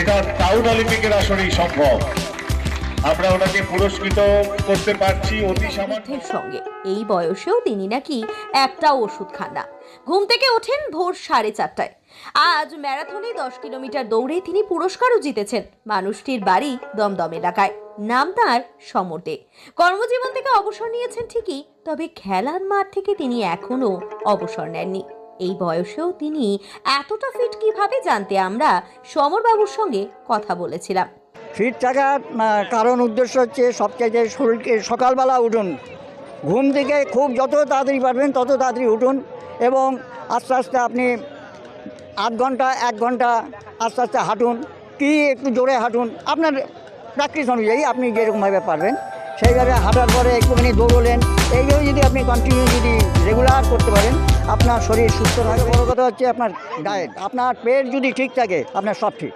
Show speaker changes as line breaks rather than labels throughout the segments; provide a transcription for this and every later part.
যেটা টাউন অলিম্পিকের আসরেই সম্ভব। আমরা ওনাকে পুরস্কৃত করতে পারছি অতি সামান্য
সঙ্গে। এই বয়সেও তিনি নাকি একটা ওষুধ খান না। ঘুম থেকে ওঠেন ভোর 4:30টায়। আজ ম্যারাথনে 10 কিলোমিটার দৌড়ে তিনি পুরস্কারও জিতেছেন। মানুষটির বাড়ি দমদম এলাকায়, নাম তার সমর দে। কর্মজীবন থেকে অবসর নিয়েছেন ঠিকই, তবে খেলার মাঠ থেকে তিনি এখনো অবসর নেননি। এই বয়সেও তিনি এতটা ফিট কিভাবে জানতে আমরা সমরবাবুর সঙ্গে কথা বলেছিলাম।
ফিট থাকার কারণ উদ্দেশ্য হচ্ছে সবচাইতে শরীরকে সকালবেলা উঠুন, ঘুম থেকে খুব যত তাড়াতাড়ি পারবেন তত তাড়াতাড়ি উঠুন এবং আস্তে আস্তে আপনি 8 ঘন্টা 1 ঘন্টা আস্তে আস্তে হাঁটুন, কি একটু জোরে হাঁটুন, আপনার প্র্যাকটিস অনুযায়ী আপনি যেরকমভাবে পারবেন সেইভাবে হাঁটার পরে একটুখানি দৌড়লেন। এইভাবে যদি আপনি কন্টিনিউ যদি রেগুলার করতে পারেন আপনার শরীর সুস্থ থাকে। বড় কথা হচ্ছে আপনার ডায়েট, আপনার পেট যদি ঠিক থাকে আপনার সব ঠিক।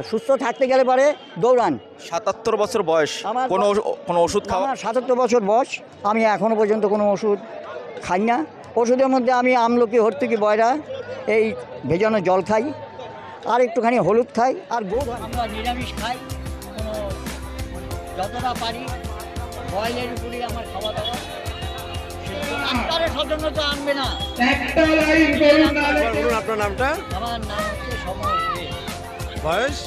সুস্থ থাকতে গেলে পরে দৌড়ান।
৭৭ বছর বয়স,
আমার
কোনো ওষুধ খাওয়া?
আমার ৭৭ বছর বয়স, আমি এখনও পর্যন্ত কোনো ওষুধ খাই না। ওষুধের মধ্যে আমি আমলকি, হর্তুকি, বয়রা, এই ভেজানো জল খাই, আর একটুখানি হলুদ খাই, আর আমরা নিরামিষ খাই। কোনো যতটা পারি বয়েলের উপরেই আমার খাওয়া দাওয়া। সাধারণত আনবে না।
আপনার নামটা?
আমার নাম হচ্ছে সমর দে।
বয়স?